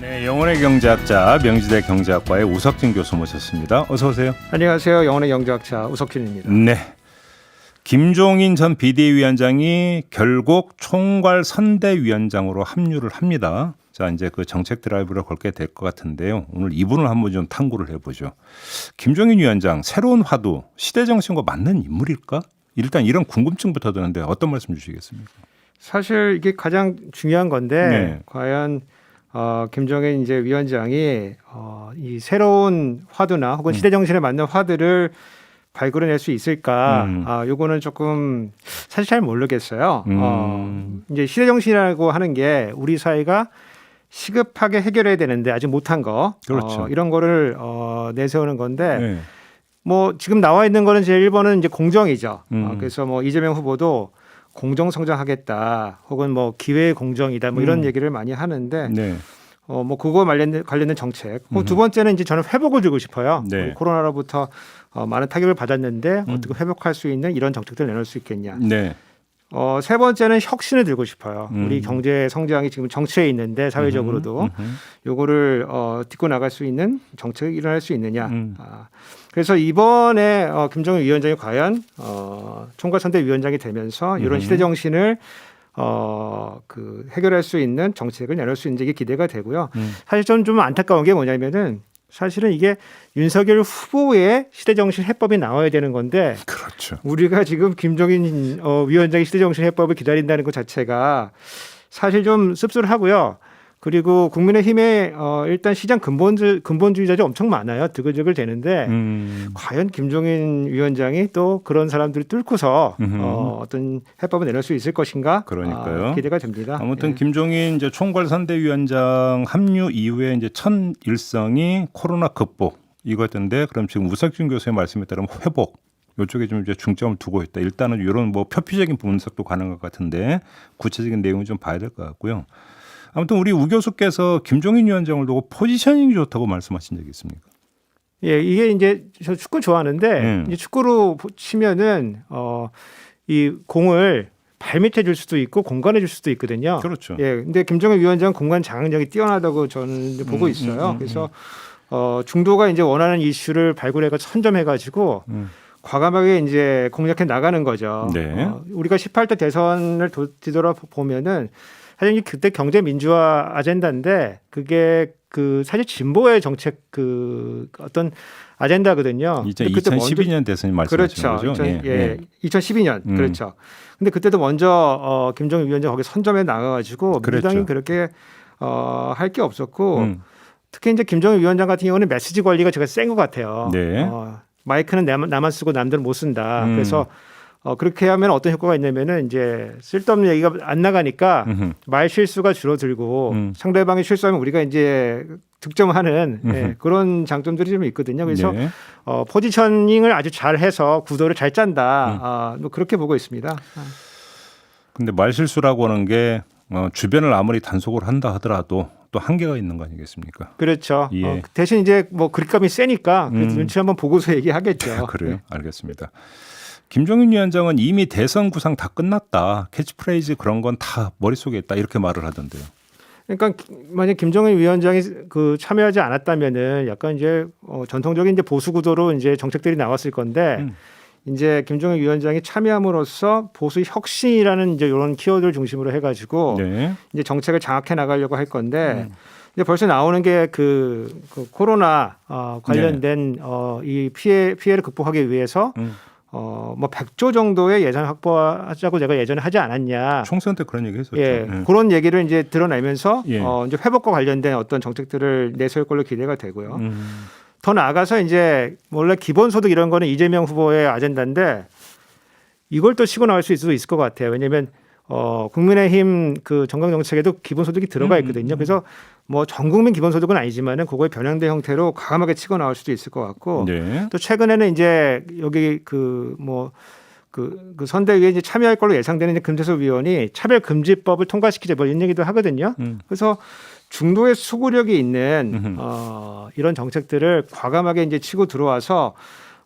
네, 영혼의 경제학자 명지대 경제학과의 우석진 교수 모셨습니다. 어서 오세요. 안녕하세요. 영혼의 경제학자 우석진입니다. 네, 김종인 전 비대위원장이 결국 총괄 선대위원장으로 합류를 합니다. 자, 이제 그 정책 드라이브를 걸게 될 것 같은데요. 오늘 이분을 한번 좀 탐구를 해보죠. 김종인 위원장 새로운 화두, 시대 정신과 맞는 인물일까? 일단 이런 궁금증부터 드는데 어떤 말씀 주시겠습니까? 사실 이게 가장 중요한 건데 네. 과연 김종인 이제 위원장이 이 새로운 화두나 혹은 시대 정신에 맞는 화두를 발굴해낼 수 있을까? 요거는 조금 사실 잘 모르겠어요. 이제 시대 정신이라고 하는 게 우리 사회가 시급하게 해결해야 되는데 아직 못한 거, 그렇죠. 이런 거를 내세우는 건데. 네. 뭐 지금 나와 있는 거는 제일 1번은 이제 공정이죠. 그래서 뭐 이재명 후보도 공정 성장하겠다, 혹은 뭐 기회 공정이다, 뭐 이런 얘기를 많이 하는데, 네. 뭐 그거 관련된 정책. 두 번째는 이제 저는 회복을 주고 싶어요. 네. 우리 코로나로부터 많은 타격을 받았는데 어떻게 회복할 수 있는 이런 정책들을 내놓을 수 있겠냐. 네. 세 번째는 혁신을 들고 싶어요. 우리 경제 성장이 지금 정체에 있는데 사회적으로도 요거를 딛고 나갈 수 있는 정책이 일어날 수 있느냐. 그래서 이번에 김종인 위원장이 과연 총괄선대위원장이 되면서 이런 시대 정신을 그 해결할 수 있는 정책을 내놓을 수 있는 게 기대가 되고요. 사실 저는 좀 안타까운 게 뭐냐면은 사실은 이게 윤석열 후보의 시대정신 해법이 나와야 되는 건데, 그렇죠. 우리가 지금 김종인 위원장의 시대정신 해법을 기다린다는 것 자체가 사실 좀 씁쓸하고요. 그리고 국민의힘에 일단 시장 근본주의자들이 엄청 많아요. 드글드글 되는데 과연 김종인 위원장이 또 그런 사람들을 뚫고서 어떤 해법을 내놓을 수 있을 것인가? 그러니까요. 기대가 됩니다. 아무튼 예. 김종인 이제 총괄선대위원장 합류 이후에 이제 첫 일성이 코로나 극복 이거였던데, 그럼 지금 우석준 교수의 말씀에 따르면 회복 이쪽에 좀 이제 중점을 두고 있다. 일단은 이런 뭐 표피적인 분석도 가능할 것 같은데 구체적인 내용을 좀 봐야 될 것 같고요. 아무튼 우리 우 교수께서 김종인 위원장을 두고 포지셔닝이 좋다고 말씀하신 적이 있습니까? 예, 이게 이제 저 축구 좋아하는데 이제 축구로 치면은 이 공을 발밑에 줄 수도 있고 공간에 줄 수도 있거든요. 그렇죠. 예, 근데 김종인 위원장 공간 장악력이 뛰어나다고 저는 이제 보고 있어요. 그래서 중도가 이제 원하는 이슈를 발굴해가 선점해가지고 과감하게 이제 공략해 나가는 거죠. 네. 우리가 18대 대선을 뒤돌아 보면은 사실 그때 경제 민주화 아젠다인데 그게 그 사실 진보의 정책 그 어떤 아젠다거든요. 2012년 대선이 말씀하신 그렇죠. 거죠? 예, 2012년 그렇죠. 근데 그때도 먼저 김종인 위원장 거기 선점해 나가가지고 민주당이 그렇게 할 게 없었고 특히 이제 김종인 위원장 같은 경우는 메시지 관리가 제가 센 것 같아요. 네. 마이크는 나만 쓰고 남들은 못 쓴다. 그래서 그렇게 하면 어떤 효과가 있냐면은 이제 쓸데없는 얘기가 안 나가니까 말 실수가 줄어들고 상대방이 실수하면 우리가 이제 득점하는 그런 장점들이 좀 있거든요. 그래서 네. 포지셔닝을 아주 잘해서 구도를 잘 짠다. 뭐 그렇게 보고 있습니다. 근데 말실수라고 하는 게 주변을 아무리 단속을 한다 하더라도 또 한계가 있는 거 아니겠습니까? 그렇죠. 예. 대신 이제 뭐 그립감이 세니까 그래도 눈치 한번 보고서 얘기하겠죠. 그래요? 네. 알겠습니다. 김종인 위원장은 이미 대선 구상 다 끝났다. 캐치프레이즈 그런 건 다 머릿속에 있다. 이렇게 말을 하던데요. 그러니까 만약 김종인 위원장이 그 참여하지 않았다면은 약간 이제 전통적인 이제 보수 구도로 이제 정책들이 나왔을 건데 이제 김종인 위원장이 참여함으로써 보수 혁신이라는 이제 이런 키워드를 중심으로 해가지고 네. 이제 정책을 장악해 나가려고 할 건데 이제 벌써 나오는 게 그 코로나 관련된 이 피해를 극복하기 위해서 뭐 100조 정도의 예산 확보하자고 제가 예전에 하지 않았냐. 총선 때 그런 얘기 했었죠. 예, 그런 얘기를 이제 드러내면서 예. 이제 회복과 관련된 어떤 정책들을 내세울 걸로 기대가 되고요. 더 나아가서 이제 원래 기본소득 이런 거는 이재명 후보의 아젠다인데 이걸 또 치고 나갈 수 있을 것 같아요. 왜냐하면 국민의힘 그 정강 정책에도 기본소득이 들어가 있거든요. 그래서 뭐 전국민 기본소득은 아니지만은 그거에 변형된 형태로 과감하게 치고 나올 수도 있을 것 같고 네. 또 최근에는 이제 여기 그 선대위에 이제 참여할 걸로 예상되는 이제 금태섭 위원이 차별금지법을 통과시키자 뭐 이런 얘기도 하거든요. 그래서 중도의 수구력이 있는 이런 정책들을 과감하게 이제 치고 들어와서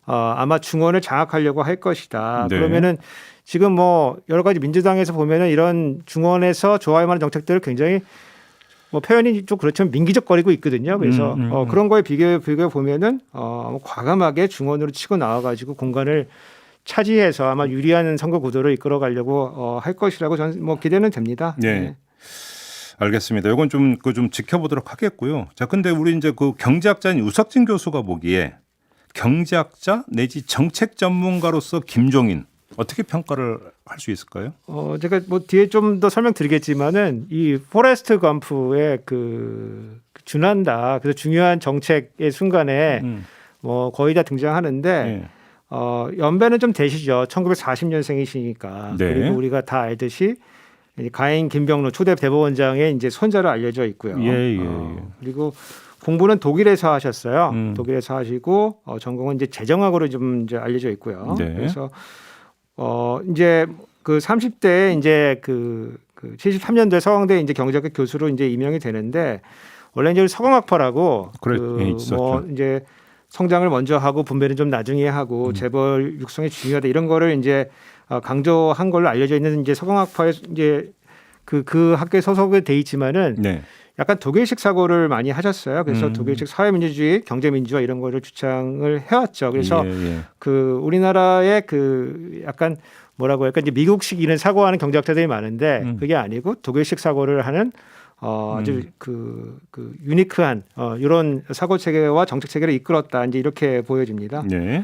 아마 중원을 장악하려고 할 것이다. 네. 그러면은 지금 뭐 여러 가지 민주당에서 보면은 이런 중원에서 좋아할 만한 정책들을 굉장히 뭐 표현이 좀 그렇지만 민기적거리고 있거든요. 그래서 그런 거에 비교해 보면은 과감하게 중원으로 치고 나와가지고 공간을 차지해서 아마 유리한 선거 구도를 이끌어가려고 할 것이라고 저는 뭐 기대는 됩니다. 네. 네. 알겠습니다. 이건 좀 지켜보도록 하겠고요. 자, 근데 우리 이제 그 경제학자인 우석진 교수가 보기에 경제학자 내지 정책 전문가로서 김종인 어떻게 평가를 할 수 있을까요? 제가 뭐 뒤에 좀 더 설명드리겠지만은 이 포레스트 검프의 그 준한다. 그래서 중요한 정책의 순간에 뭐 거의 다 등장하는데 네. 연배는 좀 되시죠. 1940년생이시니까. 네. 그리고 우리가 다 알듯이 가인 김병로 초대 대법원장의 이제 손자로 알려져 있고요. 예. 그리고 공부는 독일에서 하셨어요. 독일에서 하시고 전공은 이제 재정학으로 좀 이제 알려져 있고요. 네. 그래서 이제 그 30대에 이제 그 73년도에 서강대 이제 경제학과 교수로 이제 임명이 되는데 원래 이제 서강학파라고 뭐 이제 성장을 먼저 하고 분배는 좀 나중에 하고 재벌 육성이 중요하다 이런 거를 이제 강조한 걸로 알려져 있는 이제 서강학파의 이제 그 학교에 소속이 돼 있지만은 네. 약간 독일식 사고를 많이 하셨어요. 그래서 독일식 사회민주주의, 경제민주화 이런 거를 주창을 해왔죠. 그래서 그 우리나라의 그 약간 뭐라고 할까 이제 미국식 이런 사고하는 경제학자들이 많은데 그게 아니고 독일식 사고를 하는 아주 그 유니크한 이런 사고 체계와 정책 체계를 이끌었다 이제 이렇게 보여집니다. 네.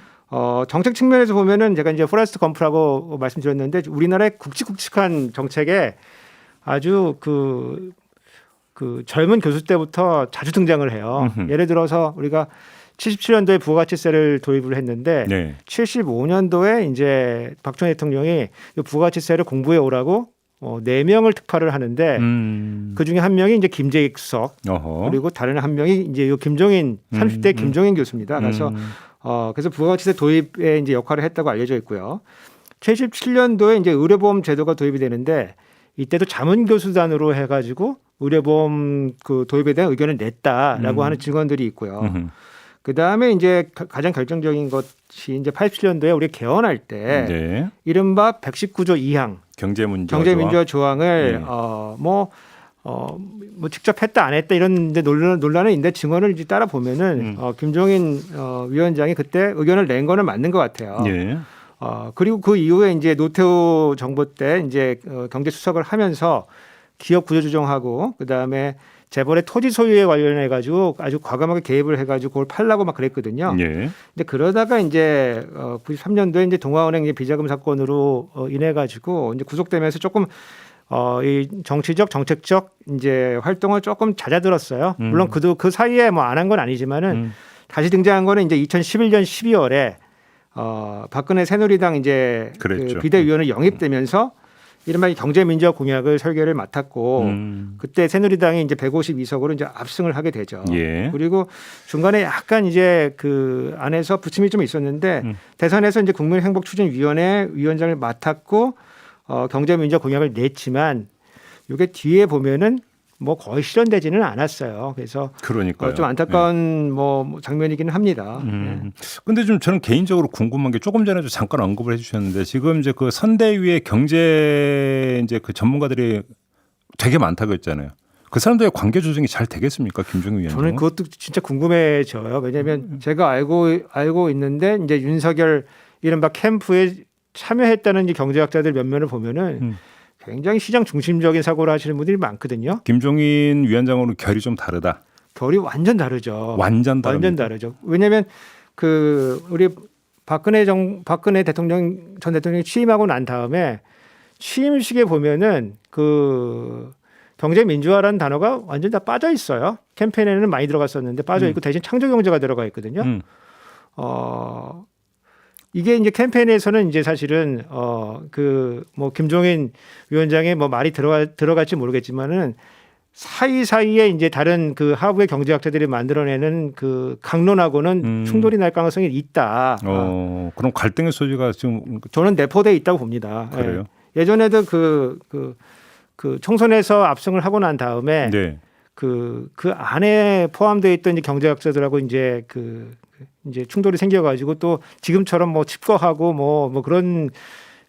정책 측면에서 보면은 제가 이제 포레스트 검프라고 말씀드렸는데 우리나라의 굵직굵직한 정책에 아주 그 젊은 교수 때부터 자주 등장을 해요. 예를 들어서 우리가 77년도에 부가가치세를 도입을 했는데 75년도에 이제 박정희 대통령이 이 부가가치세를 공부해 오라고 4명을 특파를 하는데 그 중에 한 명이 이제 김재익 수석 그리고 다른 한 명이 이제 요 김종인 30대 김종인 교수입니다. 그래서 부가가치세 도입에 이제 역할을 했다고 알려져 있고요. 77년도에 이제 의료보험 제도가 도입이 되는데 이때도 자문교수단으로 해가지고 의료보험 그 도입에 대한 의견을 냈다라고 하는 증언들이 있고요. 그 다음에 이제 가장 결정적인 것이 이제 87년도에 우리 개헌할 때 이른바 119조 2항 경제민주화 조항을 뭐 직접 했다 안 했다 이런 논란은 있는데 증언을 이제 따라 보면은 김종인 위원장이 그때 의견을 낸 거는 맞는 것 같아요. 그리고 그 이후에 이제 노태우 정부 때 이제 경제수석을 하면서 기업 구조 조정하고 그 다음에 재벌의 토지 소유에 관련해 가지고 아주 과감하게 개입을 해가지고 그걸 팔라고 막 그랬거든요. 근데 그러다가 이제 93년도에 이제 동아은행 이제 비자금 사건으로 인해 가지고 이제 구속되면서 조금 이 정치적 정책적 이제 활동을 조금 잦아들었어요. 물론 그 사이에 뭐 안 한 건 아니지만은 다시 등장한 거는 이제 2011년 12월에 박근혜 새누리당 이제 그 비대위원을 영입되면서 이른바 경제민주화 공약을 설계를 맡았고 그때 새누리당이 이제 152석으로 이제 압승을 하게 되죠. 그리고 중간에 약간 이제 그 안에서 부침이 좀 있었는데 대선에서 이제 국민행복추진위원회 위원장을 맡았고 경제민주화 공약을 냈지만 이게 뒤에 보면은 뭐 거의 실현되지는 않았어요. 그래서 좀 안타까운 뭐 장면이기는 합니다. 근데 좀 저는 개인적으로 궁금한 게 조금 전에도 잠깐 언급을 해주셨는데 지금 이제 그 선대위의 경제 이제 그 전문가들이 되게 많다고 했잖아요. 그 사람들의 관계 조정이 잘 되겠습니까, 김종인 위원장? 저는 그것도 진짜 궁금해져요. 왜냐하면 제가 알고 있는데 이제 윤석열 이른바 캠프에 참여했다는 이제 경제학자들 면면을 보면은. 굉장히 시장 중심적인 사고를 하시는 분들이 많거든요. 김종인 위원장으로는 결이 좀 다르다. 결이 완전 다르죠. 완전 다르죠. 왜냐하면 그 우리 박근혜 전 대통령이 취임하고 난 다음에 취임식에 보면은 그 경제 민주화라는 단어가 완전 다 빠져 있어요. 캠페인에는 많이 들어갔었는데 빠져 있고 대신 창조 경제가 들어가 있거든요. 이게 이제 캠페인에서는 이제 사실은 그 뭐 김종인 위원장의 뭐 말이 들어갈지 모르겠지만은 사이사이에 이제 다른 그 하부의 경제학자들이 만들어내는 그 강론하고는 충돌이 날 가능성이 있다. 그럼 갈등의 소지가 지금 저는 내포돼 있다고 봅니다. 그래요? 예전에도 그 총선에서 압승을 하고 난 다음에 그 안에 포함되어 있던 이제 경제학자들하고 이제 이제 충돌이 생겨가지고 또 지금처럼 뭐 칩거하고 뭐 그런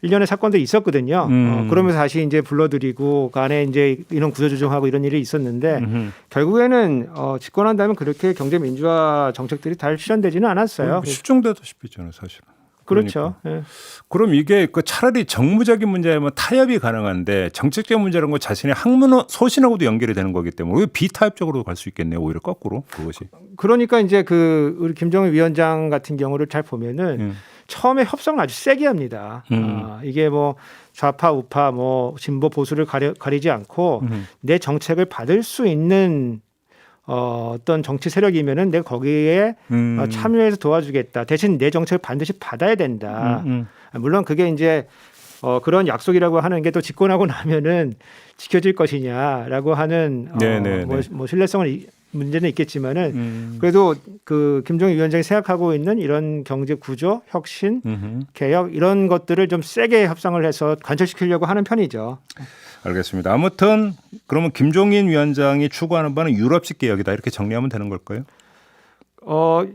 일련의 사건들이 있었거든요. 그러면서 다시 이제 불러들이고 그 안에 이제 인원 구조 조정하고 이런 일이 있었는데 결국에는 집권한다면 그렇게 경제 민주화 정책들이 잘 실현되지는 않았어요. 실종되다시피 있잖아요, 사실은. 그렇죠. 그러니까. 예. 그럼 이게 그 차라리 정무적인 문제면 타협이 가능한데 정책적 문제라는 건 자신의 학문 소신하고도 연결이 되는 거기 때문에 왜 비타협적으로 갈 수 있겠네요. 오히려 거꾸로 그것이. 그러니까 이제 그 우리 김정은 위원장 같은 경우를 잘 보면은 처음에 협상을 아주 세게 합니다. 이게 뭐 좌파 우파 뭐 진보 보수를 가리지 않고 내 정책을 받을 수 있는 어떤 정치 세력이면은 내가 거기에 참여해서 도와주겠다. 대신 내 정책을 반드시 받아야 된다. 물론 그게 이제 그런 약속이라고 하는 게 또 집권하고 나면은 지켜질 것이냐라고 하는 뭐 신뢰성은 문제는 있겠지만은 그래도 그 김정일 위원장이 생각하고 있는 이런 경제 구조, 혁신, 개혁 이런 것들을 좀 세게 협상을 해서 관철시키려고 하는 편이죠. 알겠습니다. 아무튼 그러면 김종인 위원장이 추구하는 바는 유럽식 개혁이다 이렇게 정리하면 되는 걸까요?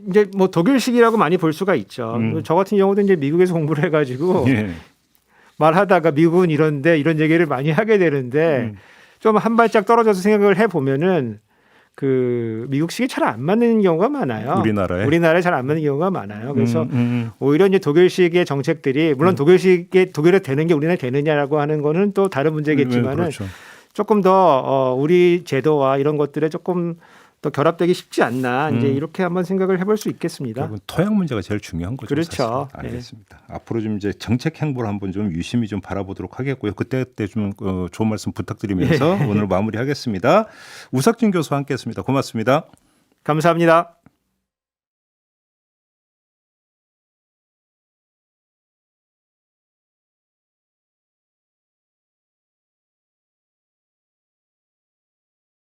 이제 뭐 독일식이라고 많이 볼 수가 있죠. 저 같은 경우도 이제 미국에서 공부를 해가지고 말하다가 미국은 이런데 이런 얘기를 많이 하게 되는데 좀 한 발짝 떨어져서 생각을 해 보면은 그 미국식이 잘 안 맞는 경우가 많아요. 우리나라에 잘 안 맞는 경우가 많아요. 그래서 오히려 이제 독일식의 정책들이 물론 독일에 되는 게 우리나라에 되느냐라고 하는 거는 또 다른 문제겠지만은 그렇죠. 조금 더 우리 제도와 이런 것들에 조금 더 결합되기 쉽지 않나 이제 이렇게 한번 생각을 해볼 수 있겠습니다. 결국은 토양 문제가 제일 중요한 거죠. 그렇죠. 사실. 알겠습니다. 네. 앞으로 좀 이제 정책 행보를 한번 좀 유심히 좀 바라보도록 하겠고요. 그때 좀 좋은 말씀 부탁드리면서 오늘 마무리하겠습니다. 우석진 교수와 함께했습니다. 고맙습니다. 감사합니다.